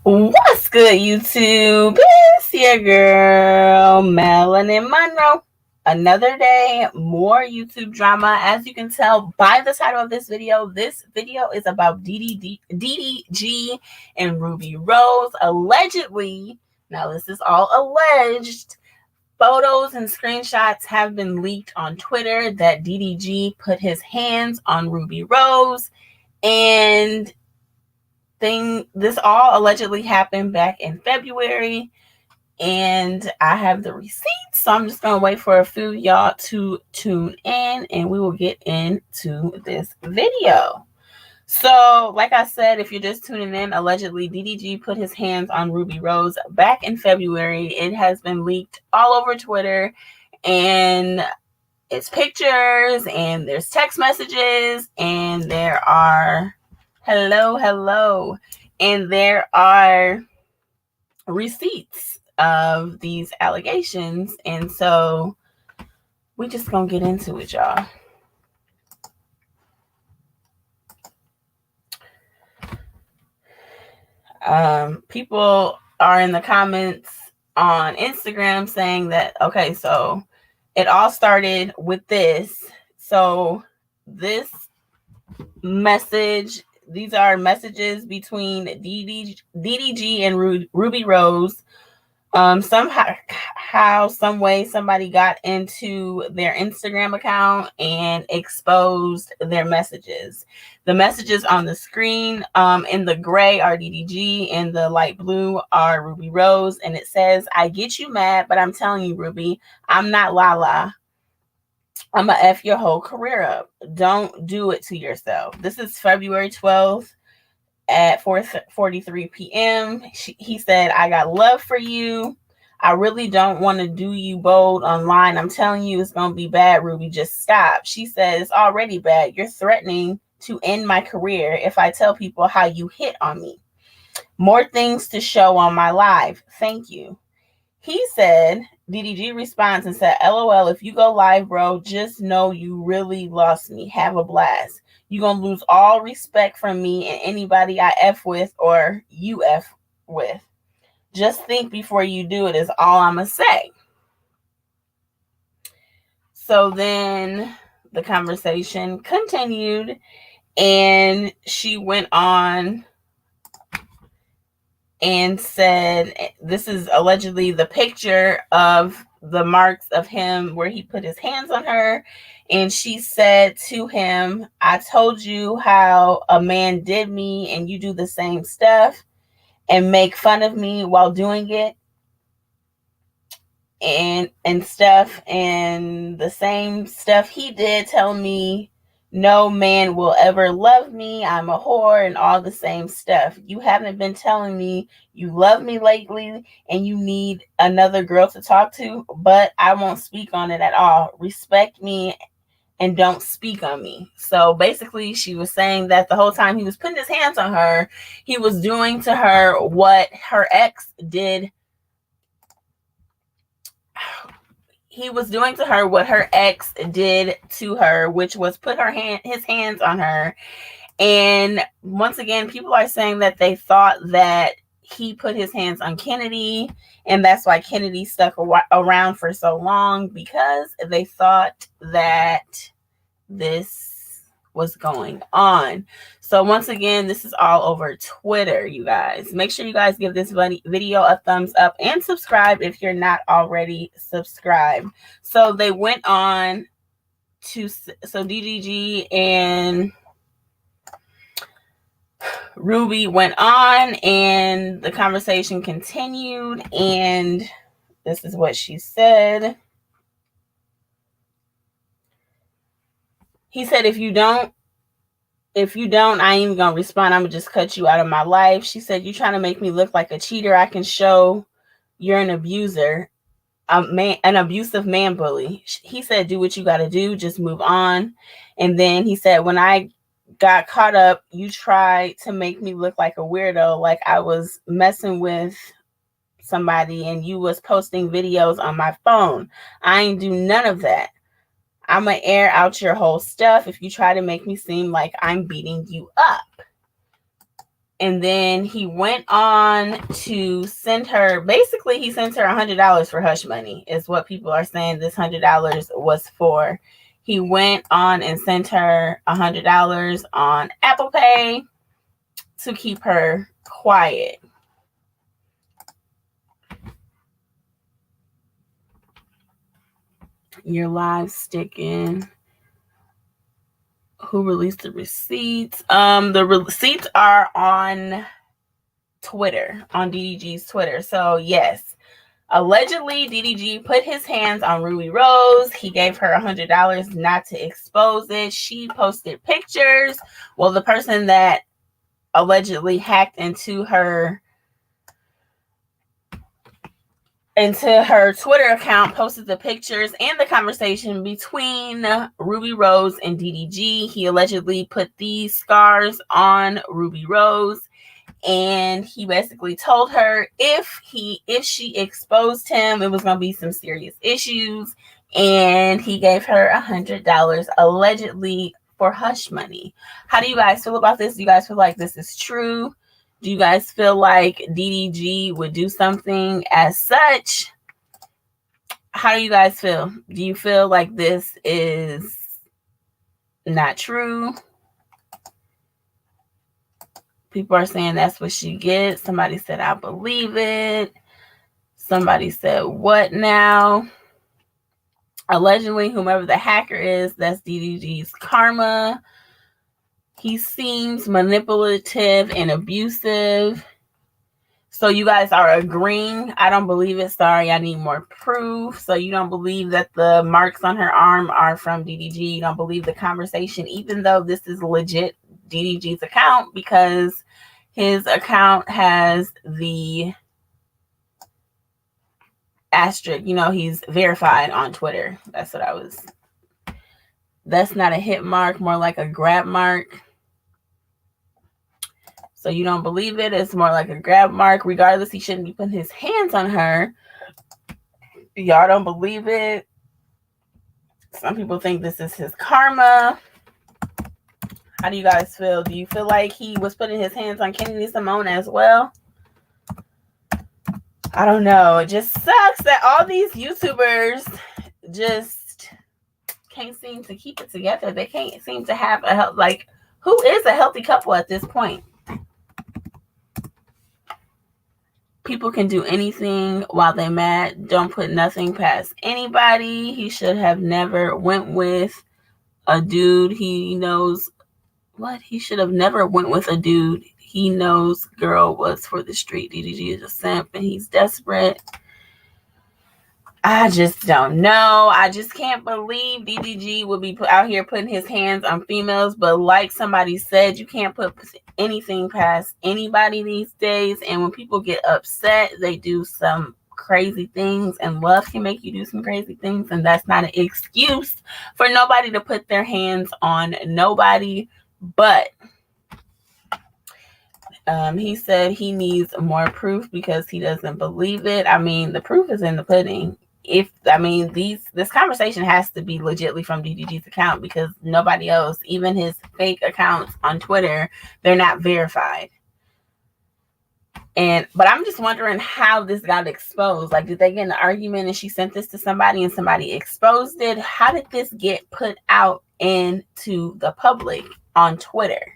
What's good, YouTube? It's your girl, Melanin Monroe. Another day, more YouTube drama. As you can tell by the title of this video is about DDG and Ruby Rose. Allegedly, now this is all alleged, photos and screenshots have been leaked on Twitter that DDG put his hands on Ruby Rose, and this all allegedly happened back in February, and I have the receipts, so I'm just gonna wait for a few y'all to tune in and we will get into this video. So like I said, if you're just tuning in, allegedly DDG put his hands on Ruby Rose back in February. It has been leaked all over Twitter, and it's pictures and there's text messages and there are hello, and there are receipts of these allegations. And so we just gonna get into it, y'all. People are in the comments on Instagram saying that, okay, so it all started with this. So this message, these are messages between DDG and Ruby Rose. Somehow, some way, somebody got into their Instagram account and exposed their messages. The messages on the screen, in the gray are DDG, in the light blue are Ruby Rose, and it says, "I get you mad, but I'm telling you, Ruby, I'm not Lala. I'm gonna F your whole career up. Don't do it to yourself." This is February 12th at 4:43 p.m. He said, "I got love for you. I really don't want to do you bold online. I'm telling you, it's going to be bad, Ruby. Just stop." She said, "It's already bad. You're threatening to end my career if I tell people how you hit on me. More things to show on my live. Thank you." He said, DDG responds and said, "LOL, if you go live, bro, just know you really lost me. Have a blast. You're going to lose all respect from me and anybody I F with or you F with. Just think before you do it is all I'm going to say." So then the conversation continued, and she went on and said, this is allegedly the picture of the marks of him where he put his hands on her. And she said to him, "I told you how a man did me and you do the same stuff and make fun of me while doing it and stuff. And the same stuff he did, tell me no man will ever love me. I'm a whore and all the same stuff. You haven't been telling me you love me lately and you need another girl to talk to, but I won't speak on it at all. Respect me and don't speak on me." So basically she was saying that the whole time he was putting his hands on her, he was doing to her what her ex did. He was doing to her what her ex did to her, which was put his hands on her. And once again, people are saying that they thought that he put his hands on Kennedy, and that's why Kennedy stuck around for so long, because they thought that this was going on. So once again, this is all over Twitter, you guys. Make sure you guys give this video a thumbs up and subscribe if you're not already subscribed. So they went on to, so DDG and Ruby went on and the conversation continued, and this is what she said. He said, if you don't, I ain't even gonna respond. I'm gonna just cut you out of my life. She said, "You trying to make me look like a cheater? I can show you're an abuser, an abusive man bully." He said, "Do what you got to do. Just move on." And then he said, "When I got caught up, you tried to make me look like a weirdo, like I was messing with somebody and you was posting videos on my phone. I ain't do none of that. I'm going to air out your whole stuff if you try to make me seem like I'm beating you up." And then he went on to send her, basically he sent her $100 for hush money, is what people are saying this $100 was for. He went on and sent her $100 on Apple Pay to keep her quiet. Your live sticking. Who released the receipts? The receipts are on Twitter, on DDG's Twitter. So yes, allegedly DDG put his hands on Ruby Rose. He gave her $100 not to expose it. She posted pictures. Well, the person that allegedly hacked into her Twitter account posted the pictures and the conversation between Ruby Rose and DDG. He allegedly put these scars on Ruby Rose, and he basically told her if she exposed him, it was going to be some serious issues, and he gave her $100 allegedly for hush money. How do you guys feel about this? Do you guys feel like this is true? Do you guys feel like DDG would do something as such? How do you guys feel? Do you feel like this is not true? People are saying that's what she gets. Somebody said, I believe it. Somebody said, what now? Allegedly, whomever the hacker is, that's DDG's karma. He seems manipulative and abusive. So you guys are agreeing. I don't believe it. Sorry, I need more proof. So you don't believe that the marks on her arm are from DDG. You don't believe the conversation, even though this is legit DDG's account, because his account has the asterisk. You know, he's verified on Twitter. That's what I was. That's not a hit mark, more like a grab mark. So you don't believe it. It's more like a grab mark. Regardless, he shouldn't be putting his hands on her. Y'all don't believe it. Some people think this is his karma. How do you guys feel? Do you feel like he was putting his hands on Kennedy Simone as well? I don't know. It just sucks that all these YouTubers just can't seem to keep it together. They can't seem to have who is a healthy couple at this point? People can do anything while they're mad. Don't put nothing past anybody. He should have never went with a dude he knows. What? He should have never went with a dude he knows girl was for the street. DDG is a simp and he's desperate. I just don't know. I just can't believe DDG would be out here putting his hands on females. But like somebody said, you can't put anything past anybody these days. And when people get upset, they do some crazy things. And love can make you do some crazy things. And that's not an excuse for nobody to put their hands on nobody. But he said he needs more proof because he doesn't believe it. I mean, the proof is in the pudding. This conversation has to be legitly from DDG's account, because nobody else, even his fake accounts on Twitter, they're not verified. But I'm just wondering how this got exposed. Like, did they get in an argument and she sent this to somebody and somebody exposed it? How did this get put out into the public on Twitter?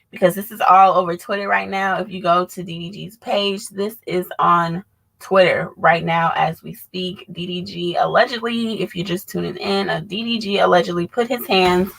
Because this is all over Twitter right now. If you go to DDG's page, this is on Twitter right now as we speak. DDG allegedly, if you're just tuning in, DDG allegedly put his hands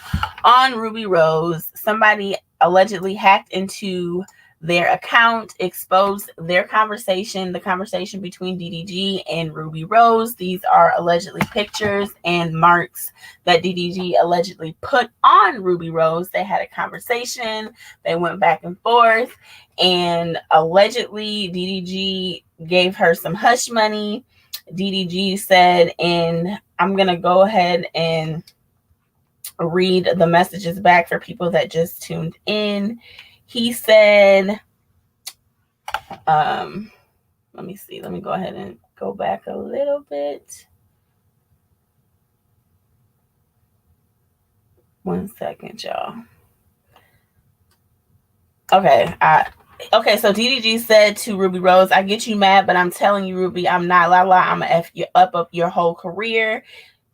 on Ruby Rose. Somebody allegedly hacked into their account, exposed their conversation, the conversation between DDG and Ruby Rose. These are allegedly pictures and marks that DDG allegedly put on Ruby Rose. They had a conversation. They went back and forth, and allegedly DDG gave her some hush money. DDG said, and I'm going to go ahead and read the messages back for people that just tuned in. He said, let me see. Let me go ahead and go back a little bit. 1 second, y'all. Okay. Okay, so DDG said to Ruby Rose, I get you mad, but I'm telling you, Ruby, I'm not I'm gonna F you up your whole career.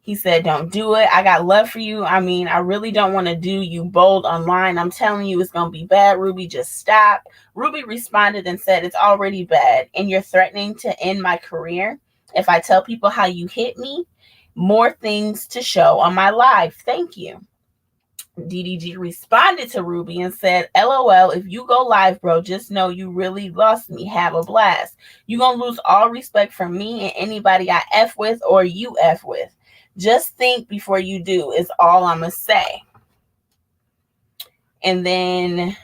He said, don't do it. I got love for you. I mean, I really don't want to do you bold online. I'm telling you, it's going to be bad. Ruby, just stop. Ruby responded and said, it's already bad. And you're threatening to end my career. If I tell people how you hit me, more things to show on my live. Thank you. DDG responded to Ruby and said, LOL, if you go live, bro, just know you really lost me. Have a blast. You're going to lose all respect from me and anybody I F with or you F with. Just think before you do is all I'm going to say. And then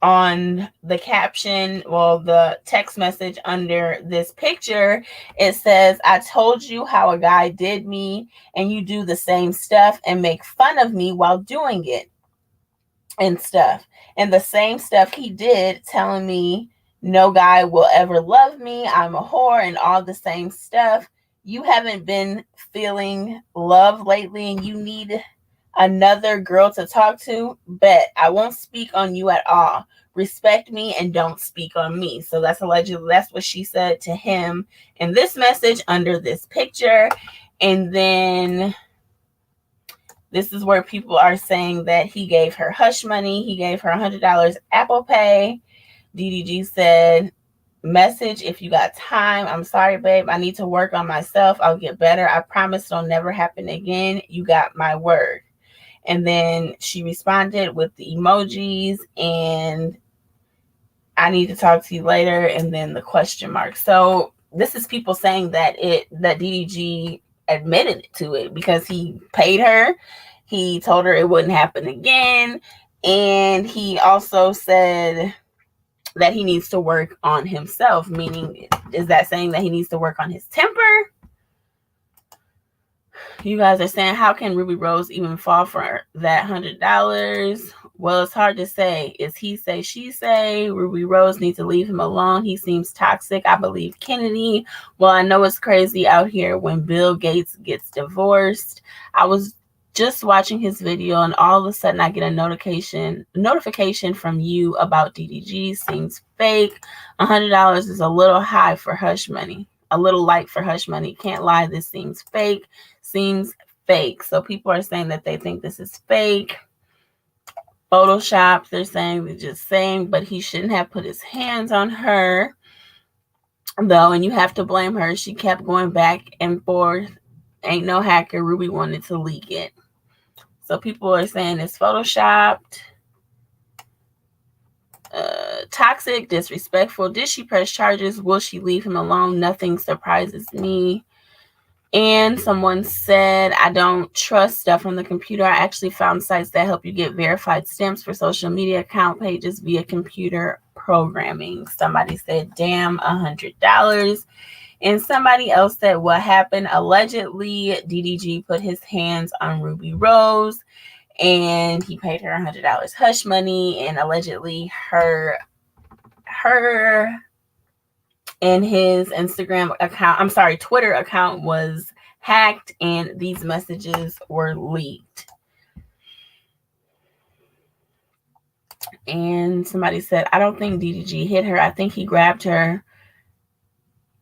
on the caption, well, the text message under this picture, it says, I told you how a guy did me and you do the same stuff and make fun of me while doing it and stuff. And the same stuff he did, telling me no guy will ever love me, I'm a whore, and all the same stuff. You haven't been feeling love lately and you need another girl to talk to? Bet. I won't speak on you at all. Respect me and don't speak on me. So that's allegedly, that's what she said to him in this message under this picture. And then this is where people are saying that he gave her hush money. He gave her $100 Apple Pay. DDG said, message, if you got time. I'm sorry, babe. I need to work on myself. I'll get better. I promise it'll never happen again. You got my word. And then she responded with the emojis and I need to talk to you later. And then the question mark. So this is people saying that DDG admitted to it because he paid her. He told her it wouldn't happen again. And he also said that he needs to work on himself, meaning, is that saying that he needs to work on his temper? You guys are saying, how can Ruby Rose even fall for that $100? Well, it's hard to say. Is he say, she say? Ruby Rose needs to leave him alone. He seems toxic. I believe Kennedy. Well, I know it's crazy out here when Bill Gates gets divorced. I was just watching his video and all of a sudden I get a notification from you about DDG. Seems fake. $100 is a little high for hush money. A little light for hush money. Can't lie. This seems fake. Seems fake. So people are saying that they think this is fake. Photoshop. They're saying, they're just saying, but he shouldn't have put his hands on her though. And you have to blame her. She kept going back and forth. Ain't no hacker. Ruby wanted to leak it. So people are saying it's photoshopped. Toxic, disrespectful. Did she press charges? Will she leave him alone? Nothing surprises me. And someone said, I don't trust stuff from the computer. I actually found sites that help you get verified stamps for social media account pages via computer programming. Somebody said, damn, $100. And somebody else said, what happened? Allegedly, DDG put his hands on Ruby Rose and he paid her $100 hush money. And allegedly her and his Instagram account, Twitter account was hacked and these messages were leaked. And somebody said, I don't think DDG hit her. I think he grabbed her.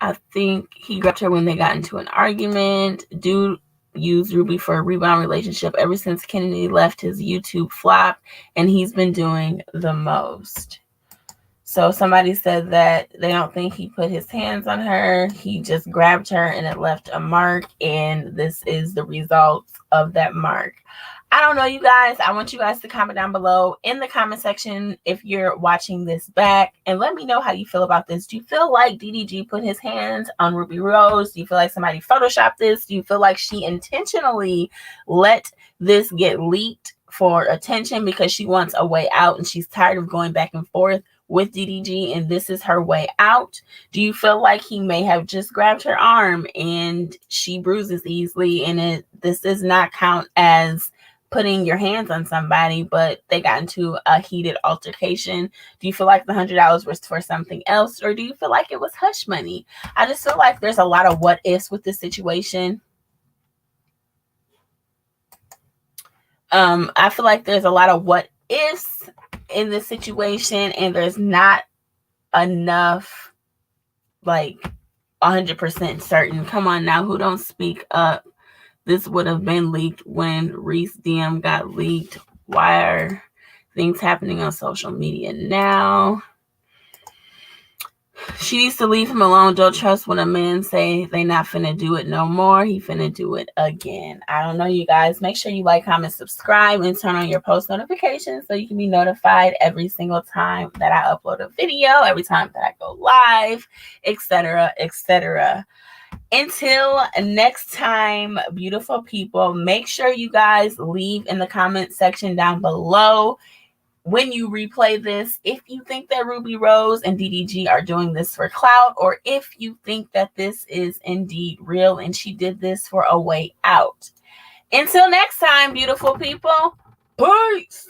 When they got into an argument. Dude used Ruby for a rebound relationship ever since Kennedy left. His YouTube flopped and he's been doing the most. So somebody said that they don't think he put his hands on her. He just grabbed her and it left a mark. And this is the results of that mark. I don't know, you guys. I want you guys to comment down below in the comment section if you're watching this back. And let me know how you feel about this. Do you feel like DDG put his hands on Ruby Rose? Do you feel like somebody photoshopped this? Do you feel like she intentionally let this get leaked for attention because she wants a way out and she's tired of going back and forth with DDG and this is her way out? Do you feel like he may have just grabbed her arm and she bruises easily and this does not count as putting your hands on somebody, but they got into a heated altercation? Do you feel like the $100 was for something else, or do you feel like it was hush money? I just feel like there's a lot of what ifs with this situation. I feel like there's a lot of what ifs in this situation, and there's not enough, like, 100% certain. Come on now, who don't speak up? This would have been leaked when Reese DM got leaked. Why are things happening on social media now? She needs to leave him alone. Don't trust when a man say they not finna do it no more. He finna do it again. I don't know, you guys. Make sure you like, comment, subscribe, and turn on your post notifications so you can be notified every single time that I upload a video, every time that I go live, etc., etc. Until next time, beautiful people, make sure you guys leave in the comment section down below when you replay this, if you think that Ruby Rose and DDG are doing this for clout, or if you think that this is indeed real and she did this for a way out. Until next time, beautiful people, peace.